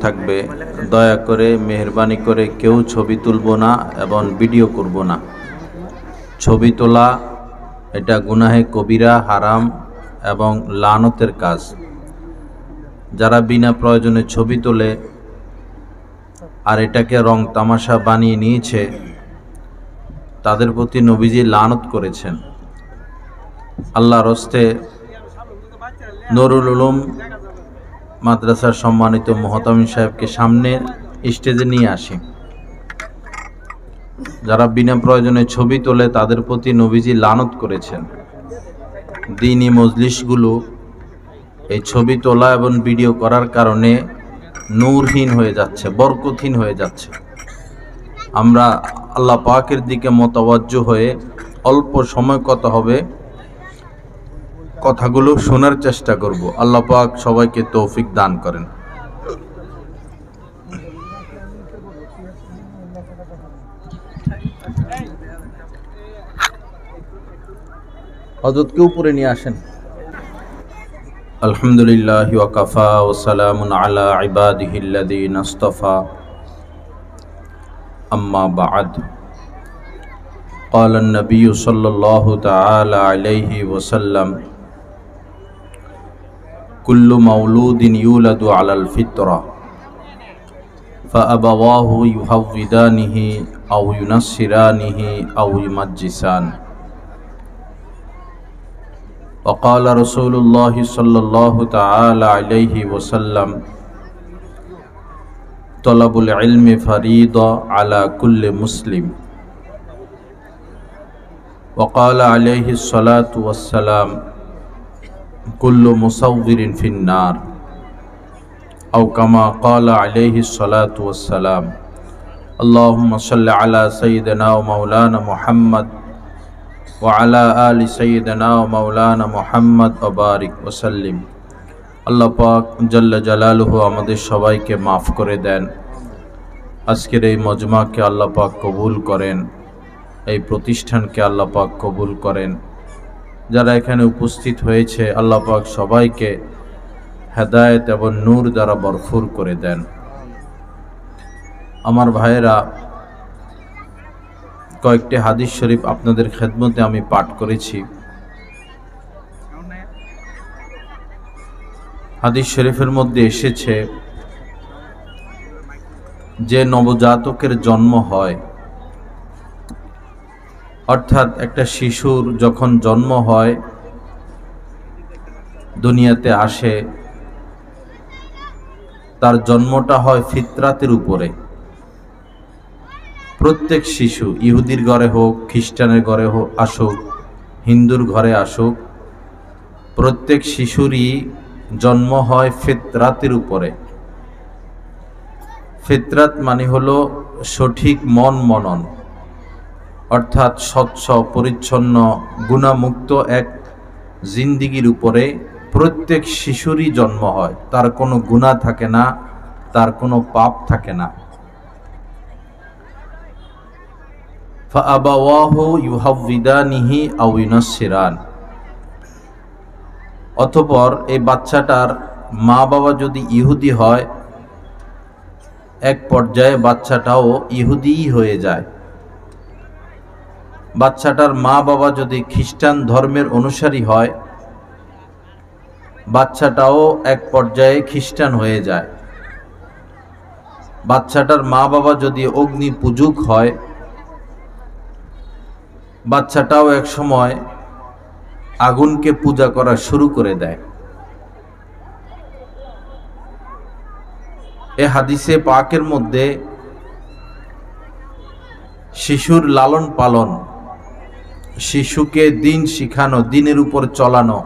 থাকবে, দয়া করে মেহেরবানি করে কেউ ছবি তুলব না এবং ভিডিও করব না। ছবি তোলা এটা গুনাহে কবিরা, হারাম এবং লানতের কাজ। যারা বিনা প্রয়োজনে ছবি তোলে আর এটাকে রং তামাশা বানিয়ে নিয়েছে, তাদের প্রতি নবীজি লানত করেছেন। আল্লাহর হস্তে নুরুল উলুম মাদ্রাসার সম্মানিত মুহতামিম সাহেবকে সামনে স্টেজে নিয়ে আসি। যারা বিনা প্রয়োজনে ছবি তোলে তাদের প্রতি নবীজি লানত করেছেন। দ্বীনি মজলিসগুলো এই ছবি তোলা এবং ভিডিও করার কারণে নূরহীন হয়ে যাচ্ছে, বরকতহীন হয়ে যাচ্ছে। আমরা আল্লাহ পাকের দিকে মোতাওয়াজ্জো হয়ে অল্প সময় কথা হবে, কথাগুলো শোনার চেষ্টা করব। আল্লাহ পাক সবাইকে তৌফিক দান করেন। হযরতকে উপরে নিয়ে আসেন। আলহামদুলিল্লাহ ওয়া কাফা ওয়া সালামুন আলা ইবাদিহিল্লাযীনা ইসতাফা, আম্মা বা'দ। قال النبي صلى الله تعالى عليه وسلم كل مولود يولد على الفطرة فأبواه يهودانه أو ينصرانه أو يمجسانه. وقال رسول الله صلى الله تعالى عليه وسلم طلب العلم فريضة على كل مسلم. وقال عليه الصلاة والسلام كل مصور في النار، أو كما قال عليه الصلاة والسلام. اللهم صل على سيدنا ومولانا محمد وعلى آل سيدنا ومولانا محمد وبارك وسلم. আল্লাহ পাক জাল্লা জালালুহু আমাদের সবাইকে মাফ করে দেন। আজকের এই মজমাকে আল্লাহ পাক কবুল করেন, এই প্রতিষ্ঠানকে আল্লাহ পাক কবুল করেন। যারা এখানে উপস্থিত হয়েছে আল্লাহ পাক সবাইকে হেদায়েত এবং নূর দ্বারা ভরপুর করে দেন। আমার ভাইয়েরা, কয়েকটি হাদিস শরীফ আপনাদের খেদমতে আমি পাঠ করেছি। হাদিস শরীফের মধ্যে এসেছে যে নবজাতকের জন্ম হয়, অর্থাৎ একটা শিশুর যখন জন্ম হয়, দুনিয়াতে আসে, তার জন্মটা হয় ফিতরাতের উপরে। প্রত্যেক শিশু, ইহুদির ঘরে হোক, খ্রিস্টানের ঘরে হোক আসুক, হিন্দুর ঘরে আসুক, প্রত্যেক শিশুরই জন্ম হয় ফিতরাতের উপরে। ফিতরাত মানে হলো সঠিক মনন, অর্থাৎ স্বচ্ছ পরিচ্ছন্ন গুণামুক্ত এক জিন্দিগির উপরে প্রত্যেক শিশুরই জন্ম হয়। তার কোনো গুনাহ থাকে না, তার কোনো পাপ থাকে না। ফাআবাওয়াহু ইউহাউইদানিহি আও ইউনাসসিরান। অতঃপর এই বাচ্চাটার মা বাবা যদি ইহুদি হয়, এক পর্যায়ে বাচ্চাটাও ইহুদিই হয়ে যায়। বাচ্চাটার মা বাবা যদি খ্রিস্টান ধর্মের অনুসারী হয়, বাচ্চাটাও এক পর্যায়ে খ্রিস্টান হয়ে যায়। বাচ্চাটার মা বাবা যদি অগ্নি পূজক হয়, বাচ্চাটাও এক সময় আগুনকে পূজা করা শুরু করে দেয়। এ হাদিসে পাকের মধ্যে শিশুর লালন পালন, শিশুকে দিন শিখানো, দিনের উপর চলানো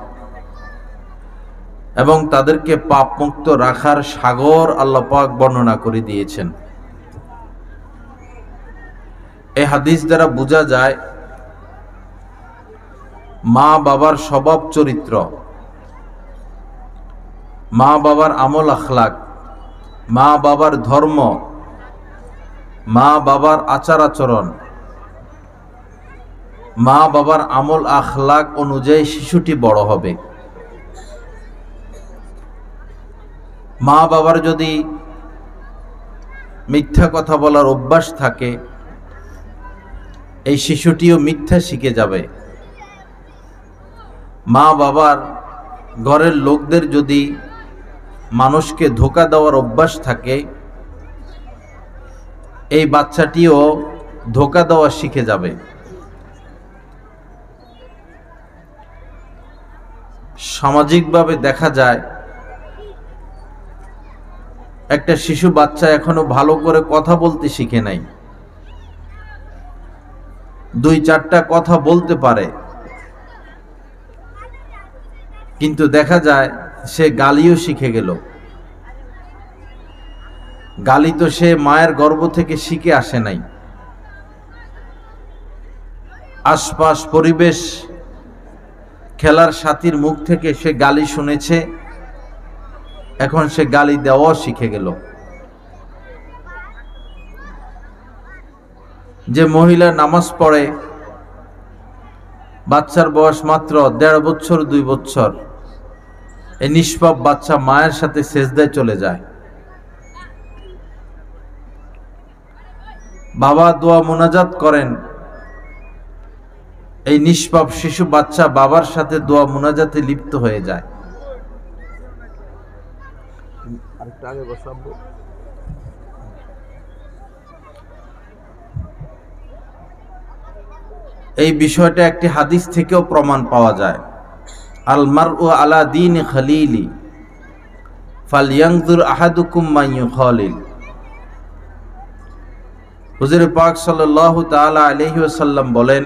এবং তাদেরকে পাপমুক্ত রাখার সাগর আল্লাহ পাক বর্ণনা করে দিয়েছেন। এই হাদিস দ্বারা বোঝা যায় মা বাবার স্বভাব চরিত্র, মা বাবার আমল আখলাক, মা বাবার ধর্ম, মা বাবার আচার আচরণ, মা বাবার আমল আখলাক অনুযায়ী শিশুটি বড় হবে। মা বাবার যদি মিথ্যা কথা বলার অভ্যাস থাকে, এই শিশুটিও মিথ্যা শিখে যাবে। মা বাবার ঘরের লোকদের যদি মানুষকে ধোঁকা দেওয়ার অভ্যাস থাকে, এই বাচ্চাটিও ধোঁকা দেওয়া শিখে যাবে। সামাজিকভাবে দেখা যায় একটা শিশু বাচ্চা এখনো ভালো করে কথা বলতে শিখে নাই, 2-4টা কথা বলতে পারে, কিন্তু দেখা যায় সে গালিও শিখে গেল। গালি তো সে মায়ের গর্ভ থেকে শিখে আসে নাই। আশপাশ পরিবেশ, খেলার সাথীর মুখ থেকে সে গালি শুনেছে, এখন সে গালি দেওয়াও শিখে গেল। যে মহিলা নামাজ পড়ে, বাচ্চার বয়স মাত্র 1.5 বছর 2 বছর, এই নিষ্পাপ বাচ্চা মায়ের সাথে সেজদায় চলে যায়। বাবা দোয়া মুনাজাত করেন, এই নিষ্পাপ শিশু বাচ্চা বাবার সাথে দোয়া মুনাজাতে লিপ্ত হয়ে যায়। এই বিষয়টা একটি হাদিস থেকেও প্রমাণ পাওয়া যায়। আল মারউ আলা দীনি খালিলি ফালয়ানজুর আহাদুকুম মান ইউখালিল। হুজুর পাক সাল্লাল্লাহু তাআলা আলাইহি ওয়াসাল্লাম বলেন,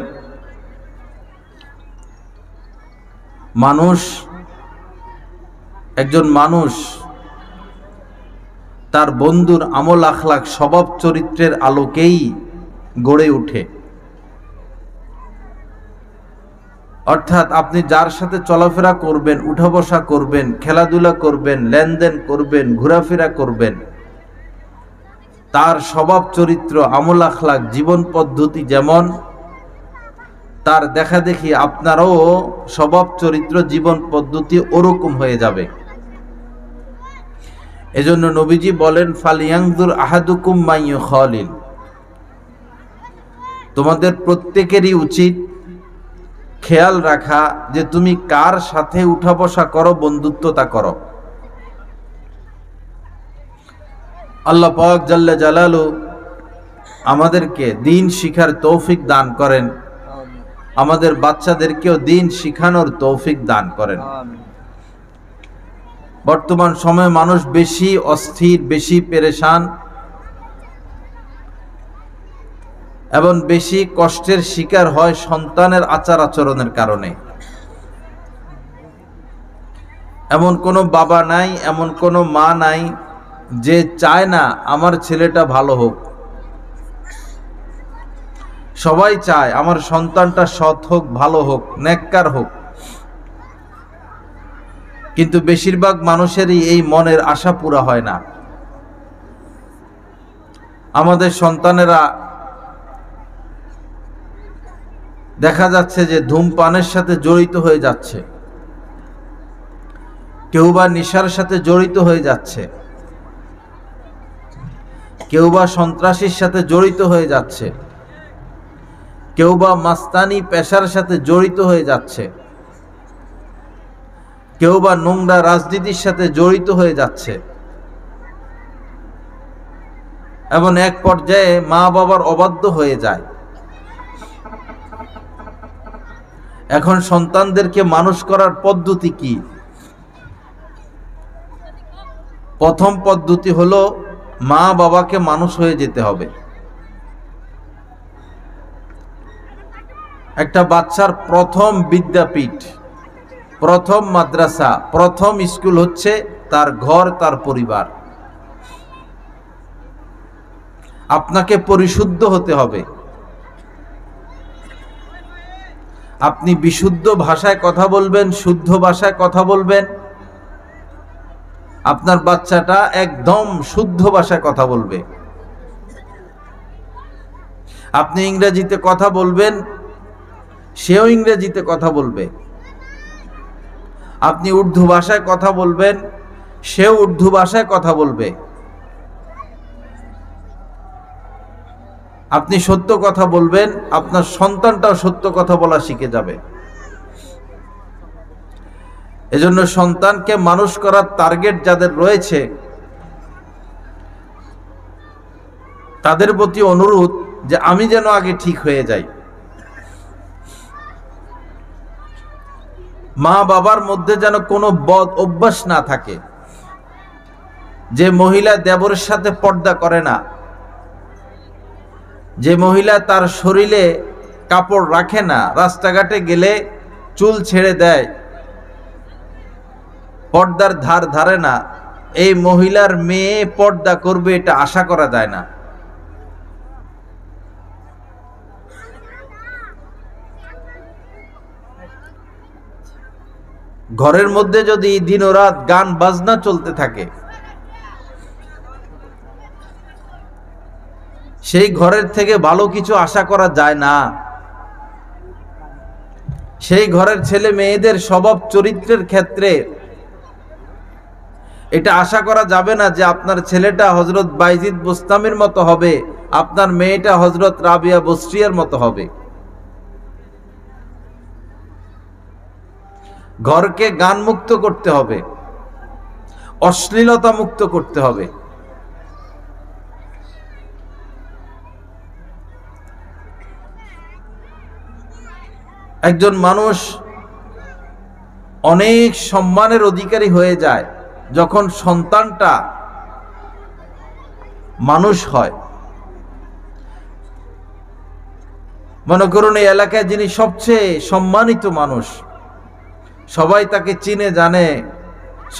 একজন মানুষ তার বন্ধুর আমল আখলাক স্বভাব চরিত্রের আলোকেই গড়ে ওঠে। অর্থাৎ আপনি যার সাথে চলাফেরা করবেন, উঠা বসা করবেন, খেলাধুলা করবেন, লেনদেন করবেন, ঘোরাফেরা করবেন, তার স্বভাব চরিত্র, আমল আখলাক, জীবন পদ্ধতি যেমন, তার দেখা দেখি আপনারও স্বভাব চরিত্র, জীবন পদ্ধতি ওরকম হয়ে যাবে। এজন্য নবীজি বলেন, ফালিয়ানজুর আহাদুকুম মা ইউখালিল। তোমাদের প্রত্যেকেরই উচিত খেয়াল রাখা যে তুমি কার সাথে উঠা বসা করো, বন্ধুত্বতা করো। আল্লাহ পাক জাল্লা জালালু আমাদেরকে দ্বীন শিখার তৌফিক দান করেন, আমাদের বাচ্চাদেরকেও দ্বীন শিখানোর তৌফিক দান করেন। বর্তমান সময়ে মানুষ বেশি অস্থির, বেশি পেরেশান এবং বেশি কষ্টের শিকার হয় সন্তানের আচার আচরণের কারণে। এমন কোনো বাবা নাই, এমন কোনো মা নাই যে চায় না আমার ছেলেটা ভালো হোক। সবাই চায় আমার সন্তানটা সৎ হোক, ভালো হোক, নেককার হোক। কিন্তু বেশিরভাগ মানুষেরই এই মনের আশা পুরা হয় না। আমাদের সন্তানেরা দেখা যাচ্ছে যে ধূমপানের সাথে জড়িত হয়ে যাচ্ছে, কেউ বা নেশার সাথে জড়িত হয়ে যাচ্ছে, কেউ বা সন্ত্রাসীর সাথে জড়িত হয়ে যাচ্ছে, কেউ বা মাস্তানি পেশার সাথে জড়িত হয়ে যাচ্ছে, কেউ বা নোংরা রাজনীতির সাথে জড়িত হয়ে যাচ্ছে। এবং এক পর্যায়ে মা বাবার অবাধ্য হয়ে যায়। এখন সন্তানদেরকে মানুষ করার পদ্ধতি কি? প্রথম পদ্ধতি হলো মা বাবাকে মানুষ হয়ে যেতে হবে। একটা বাচ্চার প্রথম বিদ্যাপীঠ, প্রথম মাদ্রাসা, প্রথম স্কুল হচ্ছে তার ঘর, তার পরিবার। আপনাকে পরিশুদ্ধ হতে হবে। আপনি বিশুদ্ধ ভাষায় কথা বলবেন, শুদ্ধ ভাষায় কথা বলবেন, আপনার বাচ্চাটা একদম শুদ্ধ ভাষায় কথা বলবে। আপনি ইংরেজিতে কথা বলবেন, সেও ইংরেজিতে কথা বলবে। আপনি উর্দু ভাষায় কথা বলবেন, সেও উর্দু ভাষায় কথা বলবে। আপনি সত্য কথা বলবেন, আপনার সন্তানটাও সত্য কথা বলা শিখে যাবে। এজন্য সন্তানকে মানুষ করার টার্গেট যাদের রয়েছে তাদের প্রতি অনুরোধ যে আমি যেন আগে ঠিক হয়ে যাই। মা বাবার মধ্যে যেন কোনো বদ অভ্যাস না থাকে। যে মহিলা দেবরের সাথে পর্দা করে না, যে মহিলা তার শরীরে কাপড় রাখে না, রাস্তাঘাটে গেলে চুল ছেড়ে দেয়, পর্দার ধার ধারে না, এই মহিলার মেয়ে পর্দা করবে এটা আশা করা যায় না। ঘরের মধ্যে যদি দিন ও রাত গান বাজনা চলতে থাকে, সেই ঘরের থেকে ভালো কিছু আশা করা যায় না। সেই ঘরের ছেলে মেয়েদের স্বভাব চরিত্রের ক্ষেত্রে এটা আশা করা যাবে না যে আপনার ছেলেটা হযরত বাইজিদ বুস্তামির মতো হবে, আপনার মেয়েটা হযরত রাবিয়া বসরিয়ার মতো হবে। ঘরকে গান মুক্ত করতে হবে, অশ্লীলতা মুক্ত করতে হবে। একজন মানুষ অনেক সম্মানের অধিকারী হয়ে যায় যখন সন্তানটা মানুষ হয়। মনে করুন এই এলাকায় যিনি সবচেয়ে সম্মানিত মানুষ, সবাই তাকে চিনে জানে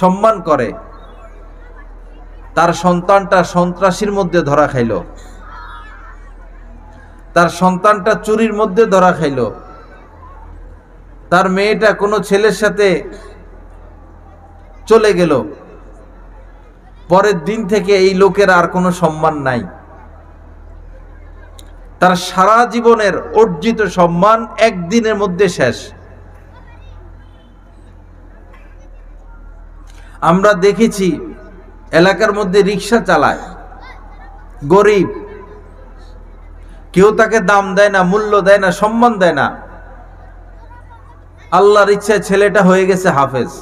সম্মান করে, তার সন্তানটা সন্ত্রাসীর মধ্যে ধরা খাইল, তার সন্তানটা চুরির মধ্যে ধরা খাইল, তার মেয়েটা কোনো ছেলের সাথে চলে গেল, পরের দিন থেকে এই লোকের আর কোনো সম্মান নাই। তার সারা জীবনের অর্জিত সম্মান একদিনের মধ্যে শেষ। আমরা দেখেছি এলাকার মধ্যে রিক্সা চালায়, গরিব, কেউ তাকে দাম দেয় না, মূল্য দেয় না, সম্মান দেয় না। আল্লাহর ইচ্ছায় ছেলেটা হয়ে গেছে হাফেজ,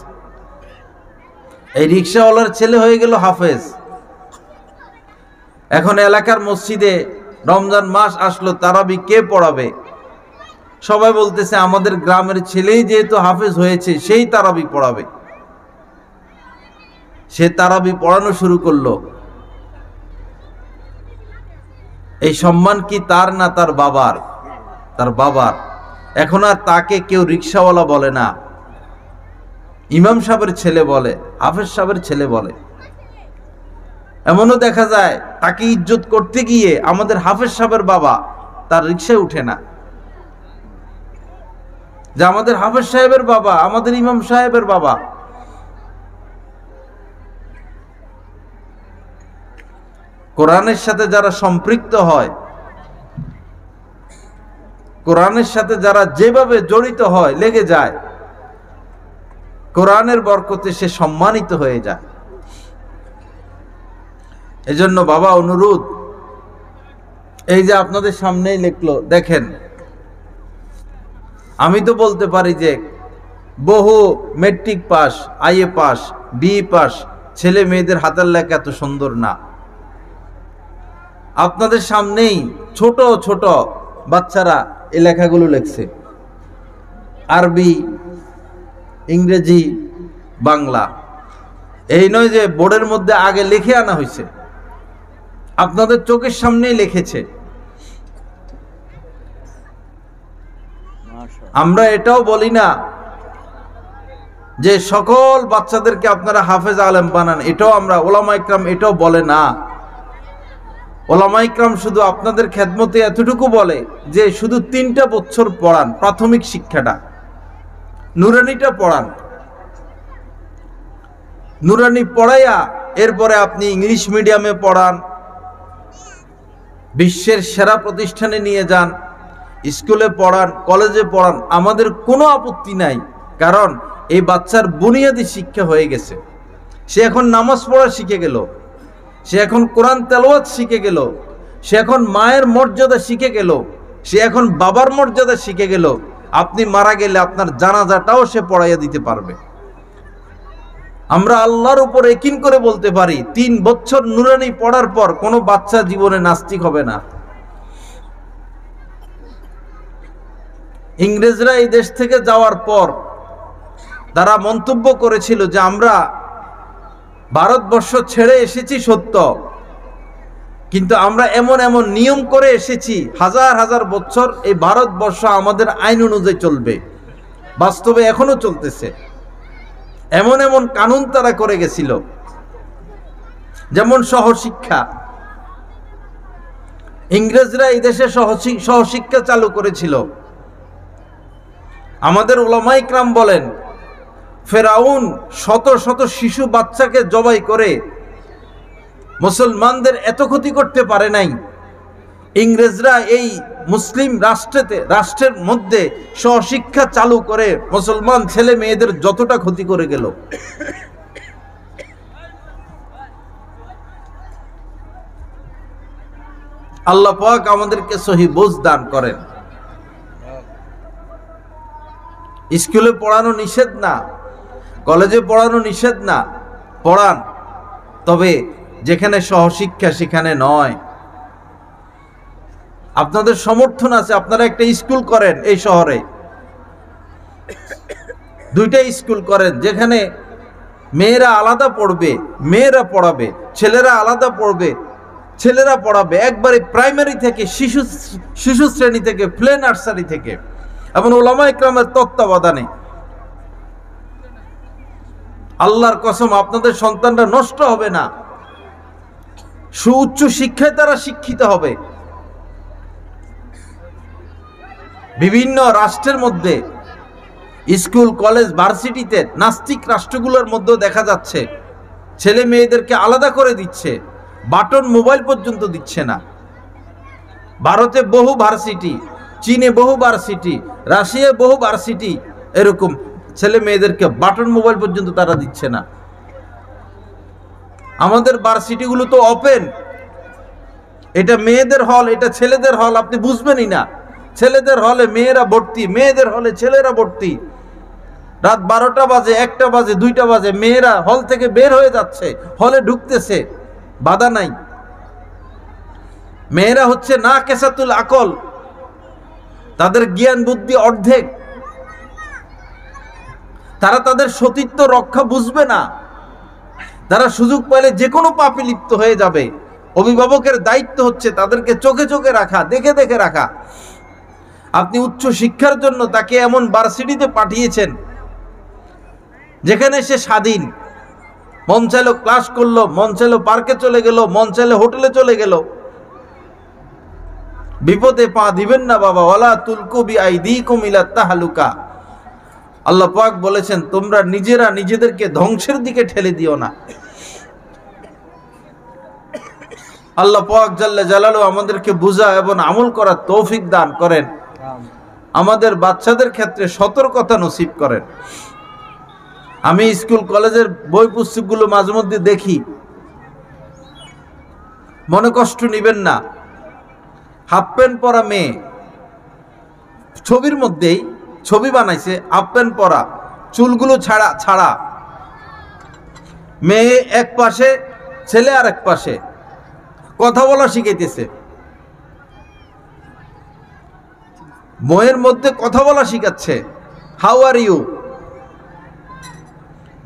এই রিক্সাওয়ালার ছেলে হয়ে গেল হাফেজ। এখন এলাকার মসজিদে রমজান মাস আসলো, তারাবি কে পড়াবে? সবাই বলতেছে আমাদের গ্রামের ছেলেই যেহেতু হাফেজ হয়েছে সেই তারাবি পড়াবে। সে তারাবি পড়ানো শুরু করলো। এই সম্মান কি তার না তার বাবার? তার বাবার। এখন আর তাকে কেউ রিক্সাওয়ালা বলে না, ইমাম সাহেবের ছেলে বলে, হাফেজ সাহেবের ছেলে বলে। এমনও দেখা যায় তাকে ইজ্জত করতে গিয়ে আমাদের হাফেজ সাহেবের বাবা তার রিক্সায় উঠে না, যে আমাদের হাফেজ সাহেবের বাবা, আমাদের ইমাম সাহেবের বাবা। কোরআনের সাথে যারা সম্পৃক্ত হয়, কোরআনের সাথে যারা যেভাবে জড়িত হয়, লেগে যায়, কোরআনের বরকতে সে সম্মানিত হয়ে যায়। এজন্য বাবা অনুরোধ, এই যে আপনাদের সামনেই লিখলো দেখেন, আমি তো বলতে পারি যে বহু matric pass, IA pass, BA pass ছেলে মেয়েদের হাতের লেখা এত সুন্দর না। আপনাদের সামনেই ছোট ছোট বাচ্চারা এই লেখাগুলো লিখছে, আরবি, ইংরেজি, বাংলা। এই নয় যে বোর্ডের মধ্যে আগে লিখে আনা হয়েছে, আপনাদের চোখের সামনেই লিখেছে। আমরা এটাও বলি না যে সকল বাচ্চাদেরকে আপনারা হাফেজ আলেম বানান, এটাও আমরা, ওলামা ইকরাম এটাও বলে না। ওলামা ইকরাম শুধু আপনাদের খেদমতে এতটুকু বলে যে শুধু 3টা বছর পড়ান, প্রাথমিক শিক্ষাটা, নুরানিটা পড়ান। নুরানি পড়াইয়া এরপরে আপনি ইংলিশ মিডিয়ামে পড়ান, বিশ্বের সেরা প্রতিষ্ঠানে নিয়ে যান, স্কুলে পড়ান, কলেজে পড়ান, আমাদের কোনো আপত্তি নাই। কারণ এই বাচ্চার বুনিয়াদি শিক্ষা হয়ে গেছে, সে এখন নামাজ পড়া শিখে গেল, সে এখন কোরআন তেলাওয়াত শিখে গেল, সে এখন মায়ের মর্যাদা শিখে গেল, সে এখন বাবার মর্যাদা শিখে গেল। আপনি মারা গেলে আপনার জানাজাটাও সে পড়াইয়া দিতে পারবে। আমরা আল্লাহর উপর ইয়াকিন করে বলতে পারি 3 বছর নুরানি পড়ার পর কোনো বাচ্চা জীবনে নাস্তিক হবে না। ইংরেজরা এই দেশ থেকে যাওয়ার পর তারা মন্তব্য করেছিল যে আমরা ভারতবর্ষ ছেড়ে এসেছি সত্য, কিন্তু আমরা এমন এমন নিয়ম করে এসেছি, হাজার হাজার বছর এই ভারতবর্ষ আমাদের আইন অনুযায়ী চলবে। বাস্তবে এখনো চলতেছে। এমন এমন কানুন তারা করে গেছিল, যেমন সহশিক্ষা। ইংরেজরা এই দেশে সহশিক্ষা চালু করেছিল। আমাদের উলামা ইকরাম বলেন, ফেরাউন শত শত শিশু বাচ্চাকে জবাই করে মুসলমানদের এত ক্ষতি করতে পারে নাই। ইংরেজরা এই মুসলিম রাষ্ট্রের মধ্যে সহশিক্ষা চালু করে মুসলমান ছেলে মেয়েদের যতটা ক্ষতি করে গেল। আল্লাহ পাক আমাদেরকে সহি বুঝ দান করেন। স্কুলে পড়ানো নিষেধ না, কলেজে পড়ানো নিষেধ না, পড়ান, তবে যেখানে সহশিক্ষা সেখানে নয়। আপনাদের সমর্থন আছে, আপনারা একটা স্কুল করেন, এই শহরে 2টা স্কুল করেন, যেখানে মেয়েরা আলাদা পড়বে, মেয়েরা পড়াবে, ছেলেরা আলাদা পড়বে, ছেলেরা পড়াবে। একবারে প্রাইমারি থেকে শিশু শ্রেণী থেকে, প্লে নার্সারি থেকে, এবং উলামা ইকরামের তত্ত্বাবধানে। আল্লাহর কসম, আপনাদের সন্তানরা নষ্ট হবে না, সুউচ্চ শিক্ষায় তারা শিক্ষিত হবে। বিভিন্ন রাষ্ট্রের মধ্যে স্কুল, কলেজ, ভার্সিটিতে নাস্তিক রাষ্ট্রগুলোর মধ্যে দেখা যাচ্ছে ছেলে মেয়েদেরকে আলাদা করে দিচ্ছে, বাটন মোবাইল পর্যন্ত দিচ্ছে না। ভারতে বহু ভার্সিটি, চীনে বহু ভার্সিটি, রাশিয়ায় বহু ভার্সিটি, এরকম ছেলে মেয়েদেরকে বাটন মোবাইল পর্যন্ত তারা দিচ্ছে না। আমাদের ভার্সিটিগুলো তো ওপেন, এটা মেয়েদের হল, এটা ছেলেদের হল, আপনি বুঝবেনই না। ছেলেদের হলে মেয়েরা ভর্তি, মেয়েদের হলে ছেলেরা ভর্তি। রাত 12টা বাজে, 1টা বাজে, 2টা বাজে, মেয়েরা হল থেকে বের হয়ে যাচ্ছে, হলে ঢুকতেছে, বাধা নাই। মেয়েরা হচ্ছে না কেসাতুল আকল, তাদের জ্ঞান বুদ্ধি অর্ধেক। তারা তাদের সতীত্ব রক্ষা বুঝবে না, তারা সুযোগ পেলে যে কোনো পাপে লিপ্ত হয়ে যাবে। অভিভাবকের দায়িত্ব হচ্ছে তাদেরকে চোখে চোখে রাখা, দেখে দেখে রাখা। আপনি উচ্চ শিক্ষার জন্য তাকে এমন ভার্সিটিতে পাঠিয়েছেন যেখানে সে স্বাধীন, মন চাইলো ক্লাস করলো, মন চাইলো পার্কে চলে গেল, মন চাইলো হোটেলে চলে গেল। বিপদে পা দিবেন না বাবা, ওয়ালা তুলকু বিআইদিকুম ইলা তাহলুকা। আল্লাহ পাক বলেছেন, তোমরা নিজেরা নিজেদেরকে ধ্বংসের দিকে ঠেলে দিও না। আল্লাহ পাক জাল্লা জালালু আমাদেরকে বুঝা এবং আমল করার তৌফিক দান করেন। আমাদের বাচ্চাদের ক্ষেত্রে সতর্কতা নসিব করেন। আমি স্কুল কলেজের বই পুস্তকগুলো মাঝে মধ্যে দেখি, মনে কষ্ট নিবেন না। হাফ প্যান্ট পরা মেয়ে, ছবির মধ্যেই ছবি বানাইছে, হাফ প্যান্ট পরা, চুলগুলো ছাড়া, মেয়ে এক পাশে, ছেলে আর এক পাশে, কথা বলা শিখাইতেছে। বইয়ের মধ্যে কথা বলা শিখাচ্ছে, হাউ আর ইউ।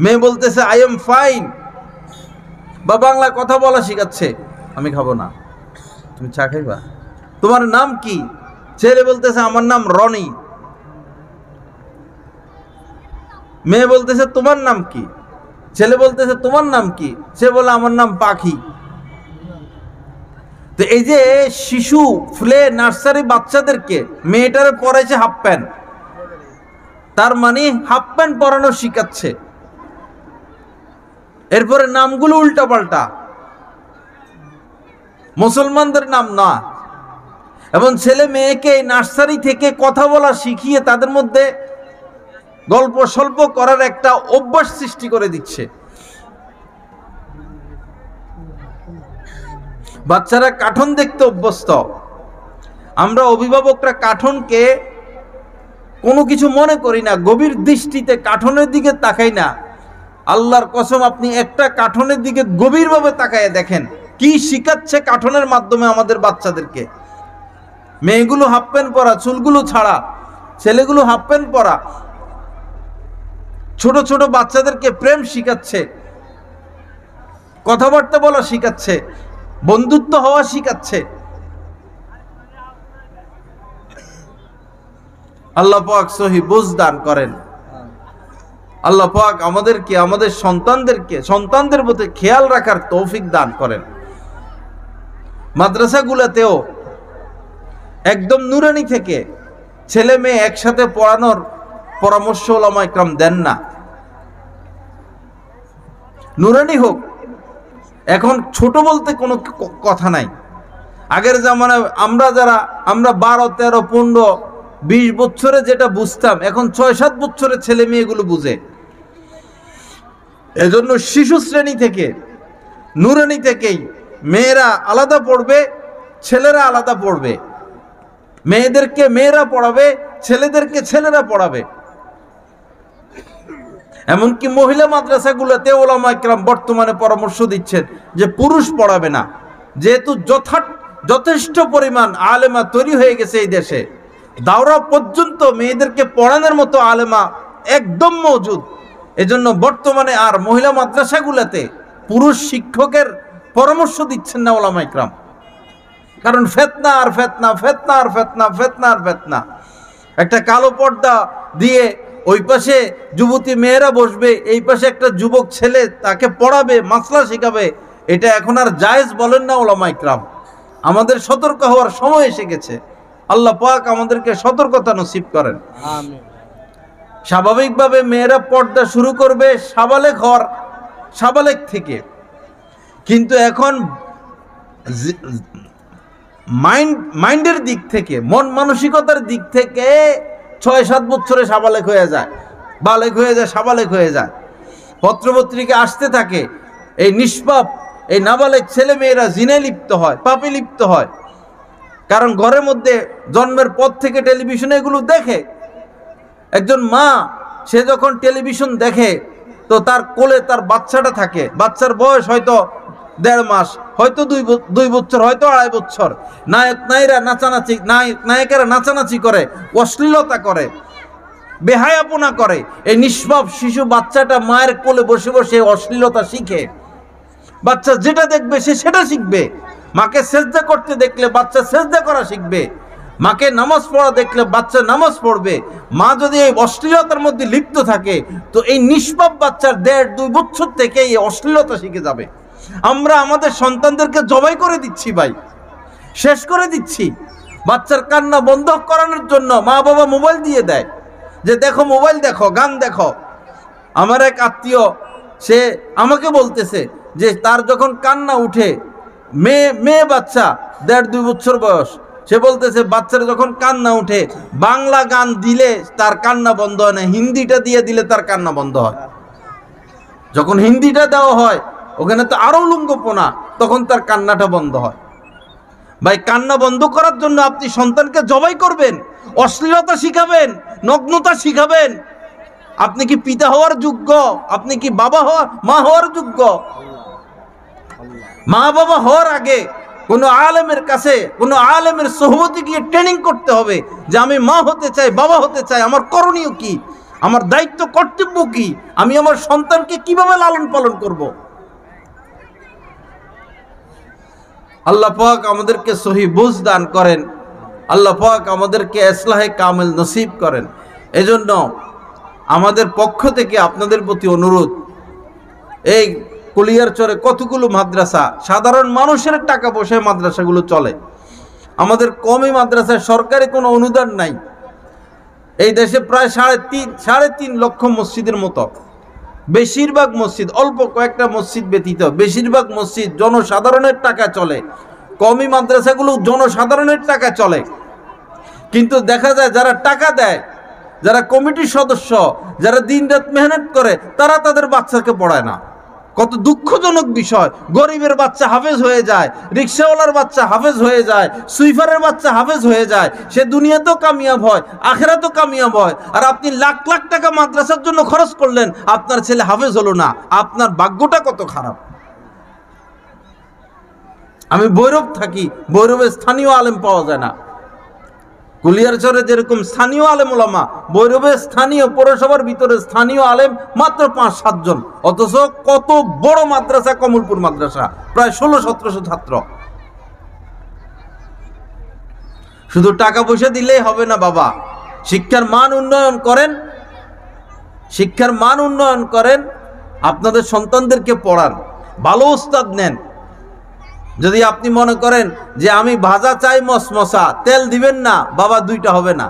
মেয়ে বলতেছে আই এম ফাইন, বা বাংলা কথা বলা শিখাচ্ছে। আমি খাবো না, তুমি চা খাইবা? তোমার নাম কি? ছেলে বলতেছে আমার নাম রনি। মেয়ে বলতেছে তোমার নাম কি? ছেলে বলতেছে তোমার নাম কি? সে বলে আমার নাম পাখি। তো এই যে শিশু প্লে নার্সারি বাচ্চাদেরকে মেয়েটারে পরাইছে হাফ প্যান্ট, তার মানে হাফ প্যান্ট পরানো শিখাচ্ছে। এরপরে নামগুলো উল্টা পাল্টা, মুসলমানদের নাম না। এবং ছেলে মেয়েকে নার্সারি থেকে কথা বলা শিখিয়ে তাদের মধ্যে গল্প স্বল্প করার একটা অভ্যাস সৃষ্টি করে দিচ্ছে। বাচ্চারা কার্টুন দেখতে অভ্যস্ত। আমরা অভিভাবকরা কার্টুনকে কোনো কিছু মনে করি না, গভীর দৃষ্টিতে কার্টুনের দিকে তাকাই না। আল্লাহর কসম, আপনি একটা কার্টুনের দিকে গভীরভাবে তাকায় দেখেন কি শিখাচ্ছে কার্টুনের মাধ্যমে আমাদের বাচ্চাদেরকে। মেয়েগুলো হাফ প্যান্ট পরা, চুলগুলো ছাড়া, ছেলেগুলো হাফ প্যান্ট পরা, ছোট ছোট বাচ্চাদেরকে প্রেম শিখাচ্ছে, কথাবার্তা বলা শিখাচ্ছে, বন্ধুত্ব হওয়া শিখাচ্ছে। আল্লাহ পাক সহি বুঝ দান করেন। আল্লাহ পাক আমাদেরকে, আমাদের সন্তানদের প্রতি খেয়াল রাখার তৌফিক দান করেন। মাদ্রাসাগুলোতেও একদম নুরানি থেকে ছেলে মেয়ে একসাথে পড়ানোর পরামর্শ উলামা ইকরাম দেন না। নুরানি হোক, এখন ছোট বলতে কোনো কথা নাই। আগের জামানায় আমরা 12, 13, 15, 20 বছরে যেটা বুঝতাম, এখন 6-7 বছরের ছেলে মেয়েগুলো বুঝে। এজন্য শিশু শ্রেণী থেকে, নুরানি থেকেই মেয়েরা আলাদা পড়বে, ছেলেরা আলাদা পড়বে। মেয়েদেরকে মেয়েরা পড়াবে, ছেলেদেরকে ছেলেরা পড়াবে। এমনকি মহিলা মাদ্রাসাগুলোতে উলামা ইকরাম বর্তমানে পরামর্শ দিচ্ছেন যে পুরুষ পড়াবে না, যেহেতু যথেষ্ট পরিমাণ আলেমা তৈরি হয়ে গেছে এই দেশে। দাওরা পর্যন্ত মেয়েদেরকে পড়ানোর মতো আলেমা একদম মজুদ। এজন্য বর্তমানে আর মহিলা মাদ্রাসাগুলোতে পুরুষ শিক্ষকের পরামর্শ দিচ্ছেন না উলামা ইকরাম। কারণ ফিতনা আর ফিতনা, ফিতনা আর ফিতনা, ফিতনা আর ফিতনা। একটা কালো পর্দা দিয়ে ওই পাশে যুবতী মেয়েরা বসবে, এই পাশে একটা যুবক ছেলে তাকে পড়াবে, মাসলা শেখাবে। এটা এখন আর জায়েজ বলেন না উলামা ইকরাম। আমাদের সতর্ক হওয়ার সময় এসে গেছে। আল্লাহ পাক আমাদেরকে সতর্কতা নসিব করেন। আমিন। স্বাভাবিকভাবে মেয়েরা পর্দা শুরু করবে সাবালেক থেকে, কিন্তু এখন মাইন্ডের দিক থেকে, মন মানসিকতার দিক থেকে 6-7 বছরে সাবালেক হয়ে যায়, বালেক হয়ে যায়, সাবালেক হয়ে যায়। পত্রপত্রিকা আসতে থাকে এই নিষ্পাপ, এই নাবালেক ছেলে মেয়েরা জিনায় লিপ্ত হয়, পাপে লিপ্ত হয়। কারণ ঘরের মধ্যে জন্মের পর থেকে টেলিভিশনে এগুলো দেখে। একজন মা, সে যখন টেলিভিশন দেখে তো তার কোলে তার বাচ্চাটা থাকে। বাচ্চার বয়স হয়তো 1.5 মাস, হয়তো 2 বছর, হয়তো 2.5 বছর। নায়কেরা নাচানাচি করে, অশ্লীলতা করে, বেহায়াপনা করে। এই নিষ্পাপ শিশু বাচ্চাটা মায়ের কোলে বসে বসে অশ্লীলতা শিখে। বাচ্চা যেটা দেখবে সে সেটা শিখবে। মাকে সেজদা করতে দেখলে বাচ্চা সেজদা করা শিখবে। মাকে নামাজ পড়া দেখলে বাচ্চা নামাজ পড়বে। মা যদি এই অশ্লীলতার মধ্যে লিপ্ত থাকে তো এই নিষ্পাপ বাচ্চার 1.5-2 বছর থেকে এই অশ্লীলতা শিখে যাবে। আমরা আমাদের সন্তানদেরকে জবাই করে দিচ্ছি ভাই, শেষ করে দিচ্ছি। বাচ্চার কান্না বন্ধ করানোর জন্য মা বাবা মোবাইল দিয়ে দেয় যে দেখো, মোবাইল দেখো, গান দেখো। আমার এক আত্মীয়, সে আমাকে বলতেছে যে তার যখন কান্না উঠে, মেয়ে বাচ্চা 1.5-2 বছর বয়স, সে বলতেছে বাচ্চার যখন কান্না উঠে বাংলা গান দিলে তার কান্না বন্ধ হয় না, হিন্দিটা দিয়ে দিলে তার কান্না বন্ধ হয়। যখন হিন্দিটা দেওয়া হয় ওখানে তো আরো লুঙ্গপনা, তখন তার কান্নাটা বন্ধ হয়। ভাই, কান্না বন্ধ করার জন্য আপনি সন্তানকে জবাই করবেন, অশ্লীলতা শিখাবেন, নগ্নতা শিখাবেন। আপনি কি পিতা হওয়ার যোগ্য? আপনি কি মা হওয়ার যোগ্য? মা বাবা হওয়ার আগে কোনো আলেমের কাছে, কোনো আলেমের সোহবতে গিয়ে ট্রেনিং করতে হবে যে আমি মা হতে চাই, বাবা হতে চাই, আমার করণীয় কি, আমার দায়িত্ব কর্তব্য কি, আমি আমার সন্তানকে কিভাবে লালন পালন করব। আল্লাহ পাক আমাদেরকে সহি বুঝ দান করেন। আল্লাহ পাক আমাদেরকে ইসলাহে কামেল নসিব করেন। এজন্য আমাদের পক্ষ থেকে আপনাদের প্রতি অনুরোধ, এই কুলিয়ারচরে কতগুলো মাদ্রাসা, সাধারণ মানুষের টাকা পয়সায় মাদ্রাসাগুলো চলে। আমাদের কমই মাদ্রাসায় সরকারি কোনো অনুদান নাই। এই দেশে প্রায় 3.5 লক্ষ মসজিদের মতো। বেশিরভাগ মসজিদ, অল্প কয়েকটা মসজিদ ব্যতীত বেশিরভাগ মসজিদ জনসাধারণের টাকা চলে। কমই মাদ্রাসাগুলো জনসাধারণের টাকা চলে। কিন্তু দেখা যায় যারা টাকা দেয়, যারা কমিটির সদস্য, যারা দিন রাত মেহনত করে, তারা তাদের বাচ্চাকে পড়ায় না। কত দুঃখজনক বিষয়, গরিবের বাচ্চা হাফেজ হয়ে যায়, রিক্সাওয়ালার বাচ্চা হাফেজ হয়ে যায়, সুইফারের বাচ্চা হাফেজ হয়ে যায়, সে দুনিয়াতেও কামিয়াব হয়, আখেরাতেও কামিয়াব হয়। আর আপনি লাখ লাখ টাকা মাদ্রাসার জন্য খরচ করলেন, আপনার ছেলে হাফেজ হলো না, আপনার ভাগ্যটা কত খারাপ। আমি ভৈরব থাকি, ভৈরবে স্থানীয় আলেম পাওয়া যায় না। কুলিয়ারচরে যেরকম স্থানীয় আলেম ওলামা, ভৈরবে স্থানীয় পৌরসভার ভিতরে স্থানীয় আলেম মাত্র 5-7 জন, অথচ কত বড় মাদ্রাসা কমলপুর মাদ্রাসা, প্রায় 1600-1700 ছাত্র। শুধু টাকা পয়সা দিলেই হবে না বাবা, শিক্ষার মান উন্নয়ন করেন, শিক্ষার মান উন্নয়ন করেন, আপনাদের সন্তানদেরকে পড়ান, ভালো উস্তাদ নেন। যদি আপনি মনে করেন যে আমি ভাজা চাই মসমসা, তেল দিবেন না বাবা, দুইটা হবে না।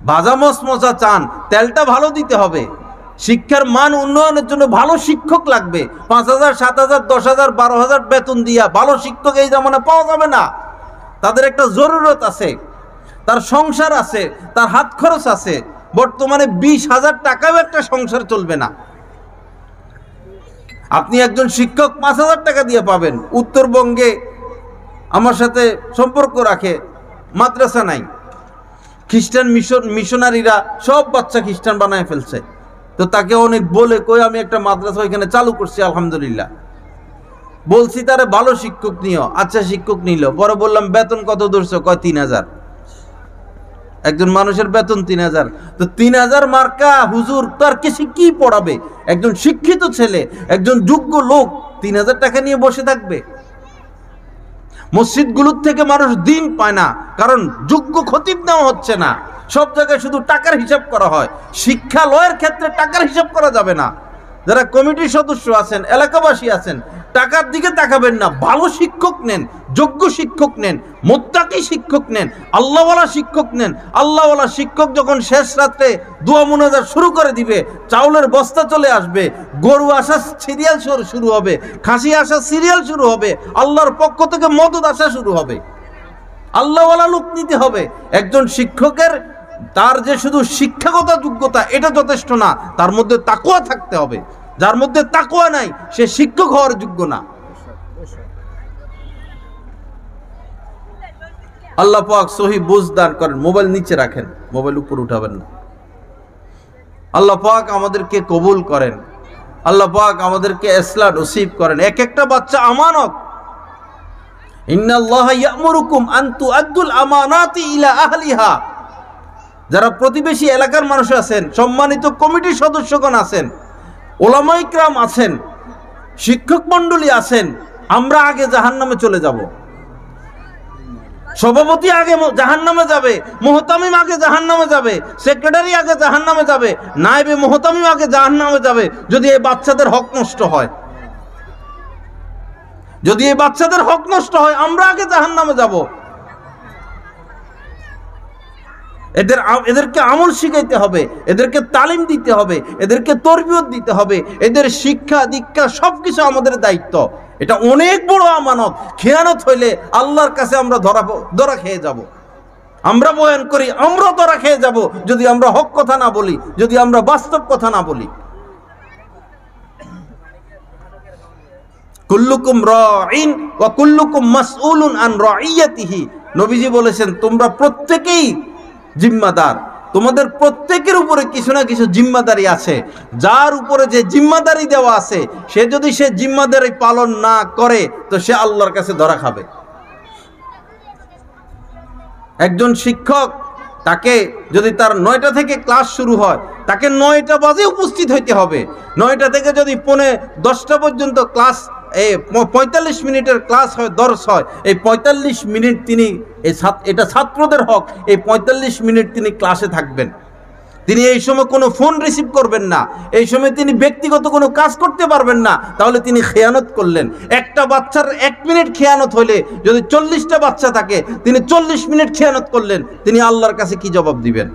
ভাজা মসমসা চান, তেলটা ভালো দিতে হবে। শিক্ষার মান উন্নয়নের জন্য ভালো শিক্ষক লাগবে। 5,000, 7,000, 10,000, 12,000 বেতন দিয়া ভালো শিক্ষক এই জামানে পাওয়া যাবে না। তাদের একটা জরুরত আছে, তার সংসার আছে, তার হাত খরচ আছে। বর্তমানে 20,000 টাকাও একটা সংসার চলবে না। আপনি একজন শিক্ষক 5,000 টাকা দিয়ে পাবেন। উত্তরবঙ্গে আমার সাথে সম্পর্ক রাখে, মাদ্রাসা নাই, খ্রিস্টান মিশনারিরা সব বাচ্চা খ্রিস্টান বানায় ফেলছে। তো তাকে অনেক বলে কই আমি একটা মাদ্রাসা এখানে চালু করছি, আলহামদুলিল্লাহ। বলছি তারে ভালো শিক্ষক নিও, আচ্ছা শিক্ষক নিল। পরে বললাম বেতন কত ধরছো? কয় 3,000। একজন মানুষের বেতন 3,000। তো 3,000 মার্কা হুজুর তার কি পড়াবে? একজন শিক্ষিত ছেলে, একজন যোগ্য লোক 3,000 টাকা নিয়ে বসে থাকবে? মসজিদগুলোর থেকে মানুষ দিন পায় না, কারণ যোগ্য খতিব নেওয়া হচ্ছে না। সব জায়গায় শুধু টাকার হিসাব করা হয়। শিক্ষালয়ের ক্ষেত্রে টাকার হিসাব করা যাবে না। যারা কমিটির সদস্য আছেন, এলাকাবাসী আছেন, টাকার দিকে তাকাবেন না। ভালো শিক্ষক নেন, যোগ্য শিক্ষক নেন, মুত্তাকি শিক্ষক নেন, আল্লাহওয়ালা শিক্ষক নেন। আল্লাহওয়ালা শিক্ষক যখন শেষ রাত্রে দোয়া মুনাজাত শুরু করে দিবে, চাউলের বস্তা চলে আসবে, গরু আসা সিরিয়াল শুরু হবে, খাসি আসা সিরিয়াল শুরু হবে, আল্লাহর পক্ষ থেকে মদত আসা শুরু হবে। আল্লাহওয়ালা লোক নিতে হবে। একজন শিক্ষকের তার যে শুধু শিক্ষাগত যোগ্যতা এটা যথেষ্ট না, তার মধ্যে তাকওয়া থাকতে হবে। যার মধ্যে তাকওয়া নাই সে শিক্ষক হওয়ার যোগ্য না। আল্লাহ পাক সহি বুঝ দান করেন। মোবাইল নিচে রাখেন, মোবাইল উপর উঠাবেন না। আল্লাহ পাক আমাদেরকে কবুল করেন, আল্লাহ পাক আমাদেরকে ইসলাহ নসিব করেন। এক একটা বাচ্চা আমানত। ইন্নাল্লাহা ইয়া'মুরুকুম আন তুআদ্দুল আমানাতি ইলা আহলিহা। যারা প্রতিবেশী এলাকার মানুষ আছেন, সম্মানিত কমিটির সদস্যগণ আছেন, ওলামা ইকরাম আছেন, শিক্ষক মণ্ডলী আছেন, আমরা আগে জাহান্নামে চলে যাব। সভাপতি আগে জাহান্নামে যাবে, মুহতামিম আগে জাহান্নামে যাবে, সেক্রেটারি আগে জাহান্নামে যাবে, নায়েবে মুহতামিম আগে জাহান্নামে যাবে। যদি এই বাচ্চাদের হক নষ্ট হয়, যদি এই বাচ্চাদের হক নষ্ট হয়, আমরা আগে জাহান্নামে যাব। এদেরকে আমল শিখাইতে হবে, এদেরকে তালিম দিতে হবে, এদেরকে তরবিয়ত দিতে হবে, এদের শিক্ষা দীক্ষা সবকিছু আমাদের দায়িত্ব। এটা অনেক বড় আমানত। খেয়ানত হইলে আল্লাহর কাছে আমরা ধরা খেয়ে যাব। আমরা বয়ান করি, আমরা ধরা খেয়ে যাব যদি আমরা হক কথা না বলি, যদি আমরা বাস্তব কথা না বলি। কুল্লুকুম রাঈন ওয়া কুল্লুকুম মাসউলুন আন রাইয়াতিহি। নবীজি বলেছেন তোমরা প্রত্যেকেই জিম্মাদার, তোমাদের প্রত্যেকের উপরে কিছু না কিছু জিম্মাদারি আছে। যার উপরে যে জিম্মাদারি দেওয়া আছে, সে যদি সে জিম্মাদারি পালন না করে তো সে আল্লাহর কাছে ধরা খাবে। একজন শিক্ষক, তাকে যদি তার 9টা থেকে ক্লাস শুরু হয়, তাকে 9টা বাজে উপস্থিত হইতে হবে। 9টা থেকে যদি 10টা পর্যন্ত ক্লাস, 45 মিনিটের ক্লাস হয়, দর্স হয়, এই 45 মিনিট তিনি এটা ছাত্রদের হক, এই 45 মিনিট তিনি ক্লাসে থাকবেন। তিনি এই সময় কোনো ফোন রিসিভ করবেন না, এই সময় তিনি ব্যক্তিগত কোনো কাজ করতে পারবেন না, তাহলে তিনি খেয়ানত করলেন। একটা বাচ্চার 1 মিনিট খেয়ানত হলে যদি 40টা বাচ্চা থাকে, তিনি 40 মিনিট খেয়ানত করলেন, তিনি আল্লাহর কাছে কি জবাব দিবেন?